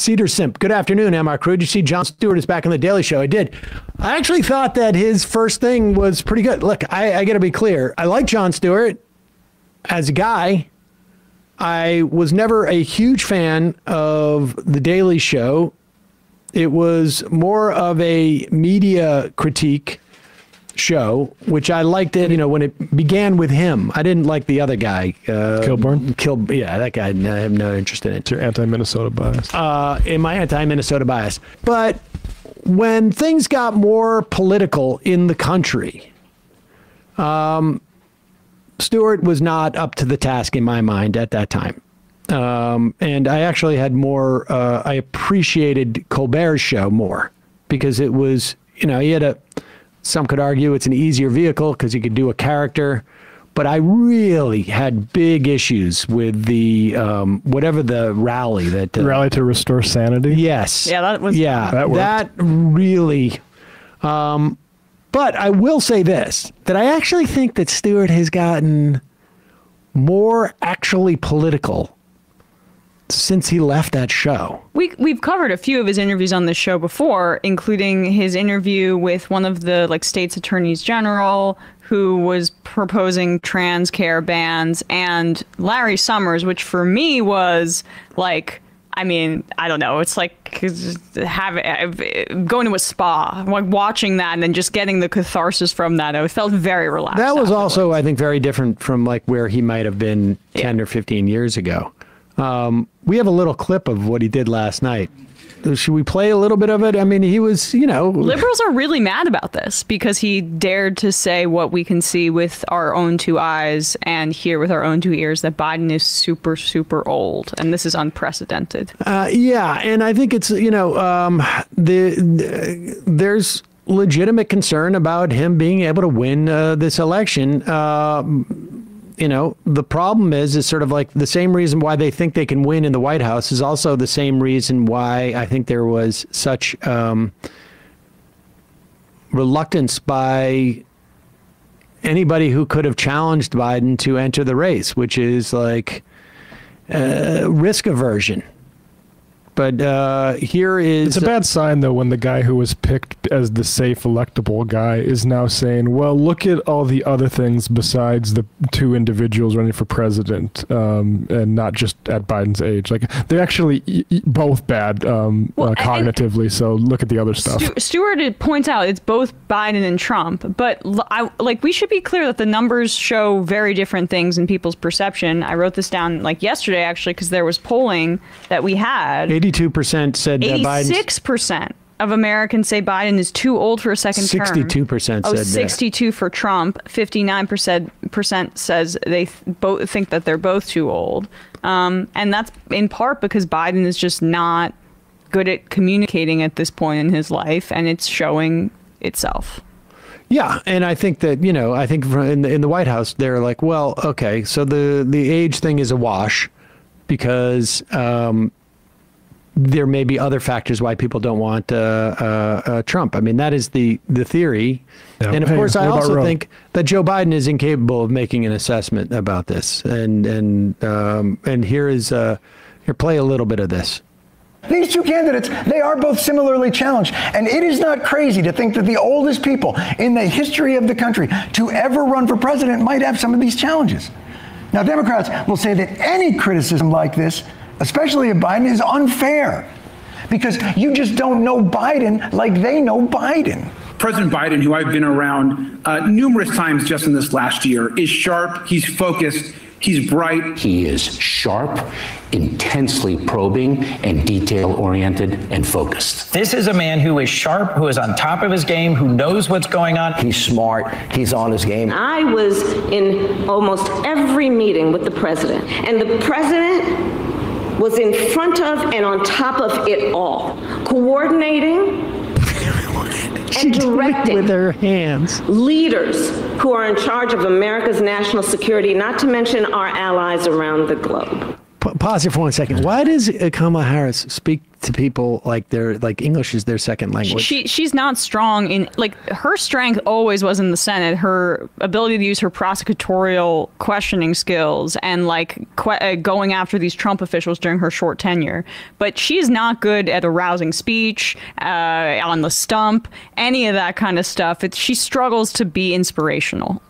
Cedar Simp, good afternoon, MR Crew. Did you see Jon Stewart is back on The Daily Show? I did. I actually thought that his first thing was pretty good. Look, I got to be clear. I like Jon Stewart as a guy. I was never a huge fan of The Daily Show. It was more of a media critique show, which I liked it, when it began with him. I didn't like the other guy. Kilburn? Yeah, that guy, I have no interest in it. It's your anti-Minnesota bias. In my anti-Minnesota bias. But when things got more political in the country, Stewart was not up to the task in my mind at that time. And I actually had more, I appreciated Colbert's show more because it was, he had some could argue it's an easier vehicle because you could do a character, but I really had big issues with the, whatever the rally that. The rally to restore sanity? Yes. Yeah, that was. Yeah, that really, but I will say this, that I actually think that Stewart has gotten more actually political since he left that show. We've covered a few of his interviews on this show before, including his interview with one of the state's attorneys general who was proposing trans care bans, and Larry Summers, which for me was I don't know. It's like going to a spa, watching that and then just getting the catharsis from that. I felt very relaxed. That was also, I think, very different from where he might have been 10 or 15 years ago. We have a little clip of what he did last night. Should we play a little bit of it? I mean, he was, Liberals are really mad about this because he dared to say what we can see with our own two eyes and hear with our own two ears, that Biden is super, super old. And this is unprecedented. Yeah. And I think it's, there's legitimate concern about him being able to win this election. The problem is sort of the same reason why they think they can win in the White House is also the same reason why I think there was such reluctance by anybody who could have challenged Biden to enter the race, which is risk aversion. But here is... It's a bad sign, though, when the guy who was picked as the safe, electable guy is now saying, well, look at all the other things besides the two individuals running for president, and not just at Biden's age. They're actually both bad cognitively, so look at the other stuff. Stewart points out it's both Biden and Trump, but we should be clear that the numbers show very different things in people's perception. I wrote this down yesterday, actually, because there was polling that we had. 82% said that Biden. 86% of Americans say Biden is too old for a second term. 62% said that. 62 for Trump. 59% says they both think that they're both too old. And that's in part because Biden is just not good at communicating at this point in his life, and it's showing itself. Yeah, and I think that, I think in the White House, they're like, well, okay, so the age thing is a wash because there may be other factors why people don't want Trump. I mean, that is the theory. Yeah. And of course, I also think that Joe Biden is incapable of making an assessment about this. And here play a little bit of this. These two candidates, they are both similarly challenged. And it is not crazy to think that the oldest people in the history of the country to ever run for president might have some of these challenges. Now, Democrats will say that any criticism like this, especially of Biden, is unfair because you just don't know Biden like they know Biden. President Biden, who I've been around numerous times just in this last year, is sharp, he's focused, he's bright. He is sharp, intensely probing, and detail-oriented and focused. This is a man who is sharp, who is on top of his game, who knows what's going on. He's smart, he's on his game. I was in almost every meeting with the president, and the president was in front of and on top of it all, coordinating and directing with her hands leaders who are in charge of America's national security, not to mention our allies around the globe. Pause here for 1 second. Why does Kamala Harris speak to people like English is their second language. She's not strong in, like, her strength always was in the Senate, her ability to use her prosecutorial questioning skills and like going after these Trump officials during her short tenure. But she's not good at a rousing speech, on the stump, any of that kind of stuff. She struggles to be inspirational.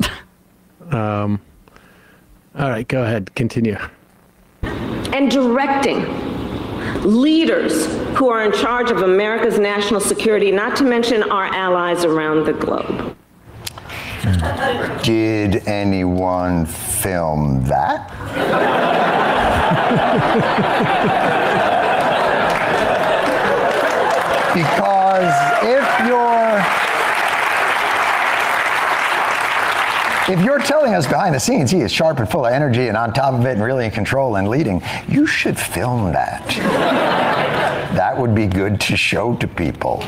All right, go ahead, continue. And directing leaders who are in charge of America's national security, not to mention our allies around the globe. Did anyone film that? Because if you're telling us behind the scenes he is sharp and full of energy and on top of it and really in control and leading, you should film that. That would be good to show to people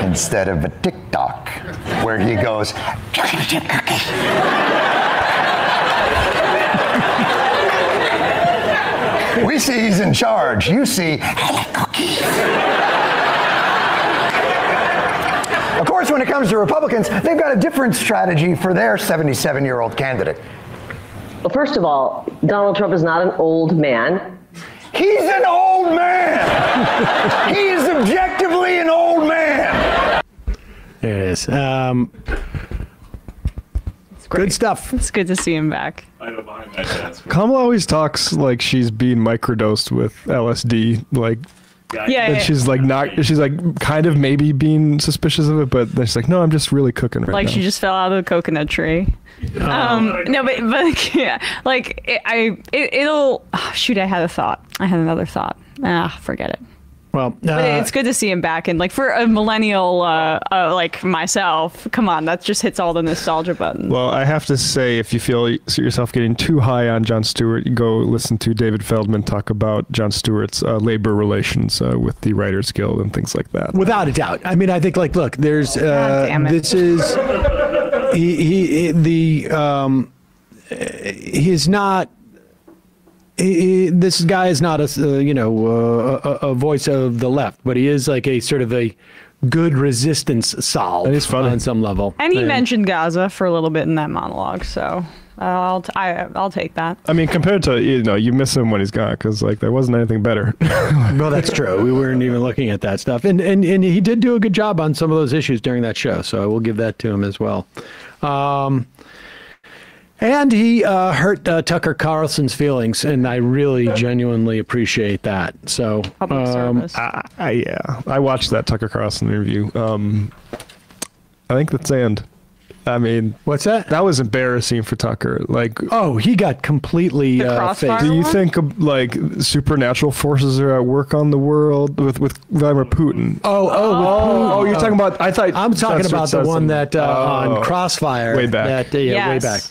instead of a TikTok where he goes, we see he's in charge. You see, of course, when it comes to Republicans, they've got a different strategy for their 77-year-old candidate. Well, first of all, Donald Trump is not an old man. He's an old man! He is objectively an old man! There it is. Good stuff. It's good to see him back. Kamala always talks like she's being microdosed with LSD, like. Yeah, she's like she's like kind of maybe being suspicious of it, but then she's like, no, I'm just really cooking right now. Like she just fell out of the coconut tree. No, but yeah, like it'll. Oh, shoot, I had a thought. I had another thought. Forget it. Well, but it's good to see him back, and like for a millennial like myself, come on, that just hits all the nostalgia buttons. Well, I have to say, if you feel yourself getting too high on Jon Stewart, you go listen to David Feldman talk about Jon Stewart's labor relations with the Writers Guild and things like that. Without a doubt. I mean, I think like, look, there's this is he's not. This guy is not a voice of the left, but he is like a sort of a good resistance solve on some level. And he mentioned Gaza for a little bit in that monologue, so I'll take that. I mean, compared to, you miss him when he's gone, because like there wasn't anything better. Well, that's true. We weren't even looking at that stuff, and he did do a good job on some of those issues during that show, so I will give that to him as well. And he hurt Tucker Carlson's feelings, and I really genuinely appreciate that. So, I watched that Tucker Carlson interview. I think that's the end. I mean, what's that? That was embarrassing for Tucker. Like, he got completely faked. Do you think like supernatural forces are at work on the world with Vladimir Putin? Oh, you're talking about? I'm talking about the one that on Crossfire way back. Way back.